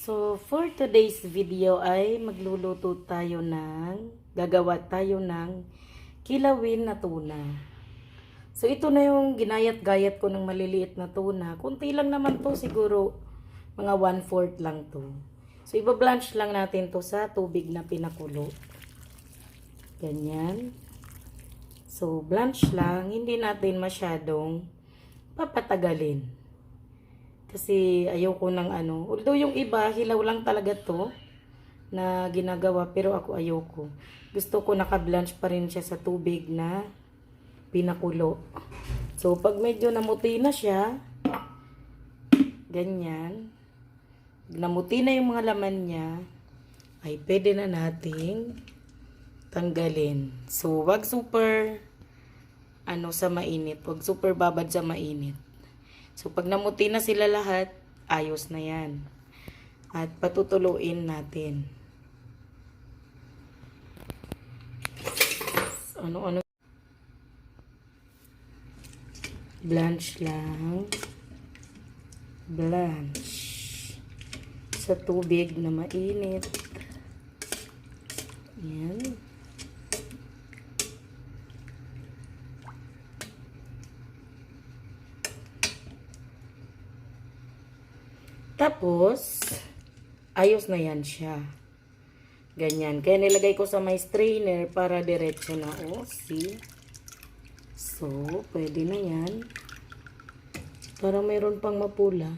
So, for today's video ay gagawa tayo ng kilawin na tuna. So, ito na yung ginayat-gayat ko ng maliliit na tuna. Kunti lang naman to, siguro mga 1/4 lang to. So, ibablanch lang natin to sa tubig na pinakulo. Ganyan. So, blanch lang, hindi natin masyadong papatagalin. Kasi ayoko ng although yung iba, hilaw lang talaga to na ginagawa, pero ako ayoko. Gusto ko naka-blanch pa rin siya sa tubig na pinakulo. So, pag medyo namuti na siya, ganyan, namuti na yung mga laman niya, ay pwede na nating tanggalin. So, wag super sa mainit. Wag super babad sa mainit. So, pag namuti na sila lahat, ayos na yan. At patutuluin natin. Ano-ano. Blanch lang. Blanch. Sa tubig na mainit. Yan. Tapos, ayos na yan siya. Ganyan. Kaya nilagay ko sa may strainer para diretso na. See? So, pwede na yan. Para mayroon pang mapula.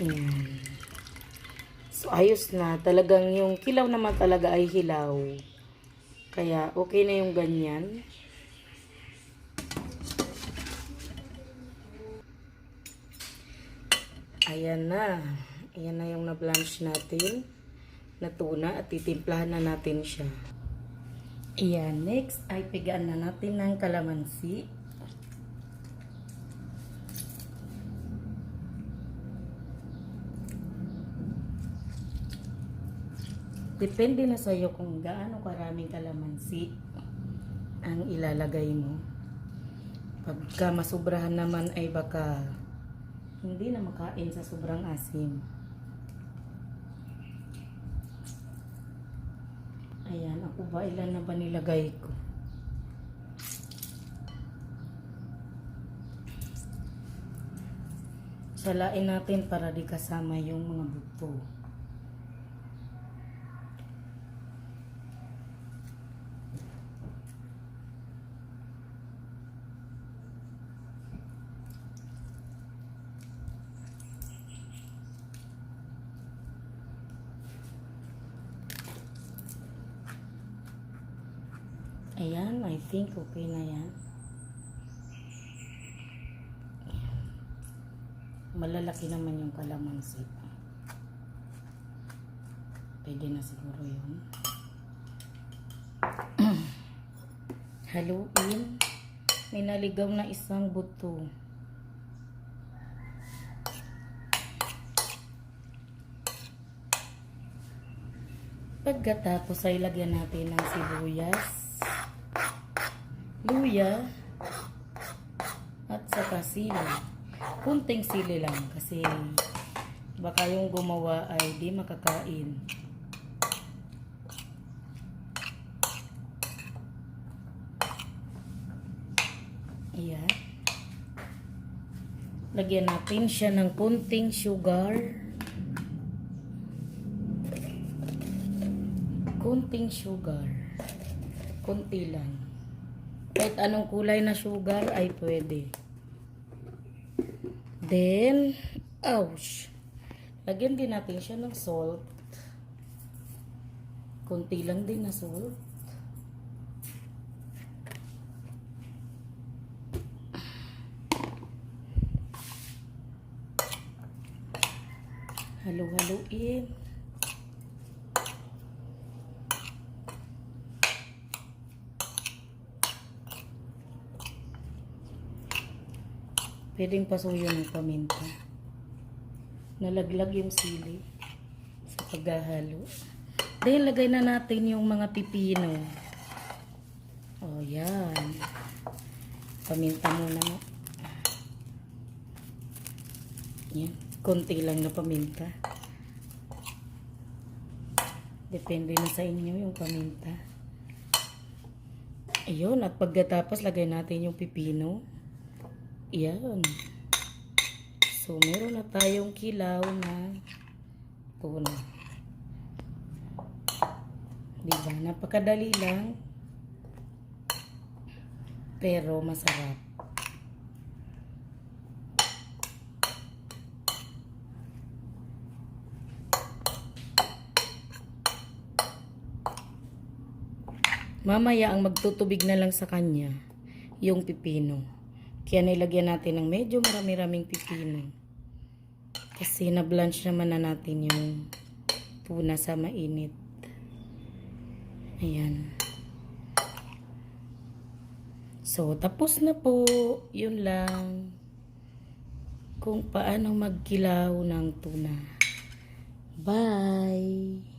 Yan. So, ayos na. Talagang yung kilaw naman talaga ay hilaw. Kaya, okay na yung ganyan. Ayan na. Ayan na yung na-blanch natin na tuna at titimplahan na natin siya. Ayan. Next ay pigaan na natin ng kalamansi. Depende na sa iyo kung gaano karaming kalamansi ang ilalagay mo. Pagka masubrahan naman ay baka hindi na makain sa sobrang asim. Ayan, ako ba ilan na ba nilagay ko? Salain natin para di kasama yung mga buto. Ayan, I think okay na yan. Malalaki naman yung kalamansi. Pwede na siguro yun. Haluin. May naligaw na isang buto. Pagkatapos ay lagyan natin ng sibuyas, luya, at saka sili. Kunting sili lang kasi baka yung gumawa ay di makakain. Ayan. Lagyan natin siya ng kunting sugar. Kunting sugar. Kunti lang. Kahit anong kulay na sugar ay pwede. Then, lagyan din natin siya ng salt. Kunti lang din na salt. Halu-haluin. Pwedeng pasuyo ng paminta. Nalaglag yung sili sa paghahalo. Dahil lagay na natin yung mga pipino. O, yan. Paminta muna. Yan. Konti lang na paminta. Depende na sa inyo yung paminta. Ayun. At pagkatapos, lagay natin yung pipino. Yan. So, meron na tayong kilaw na tuna. Diba? Napakadali lang. Pero masarap. Mamaya ang magtutubig na lang sa kanya yung pipino. Kaya nilagyan natin ng medyo marami-raming pipino. Kasi na-blanch naman na natin yung tuna sa mainit. Ayan. So, tapos na po. Yun lang. Kung paano magkilaw ng tuna. Bye!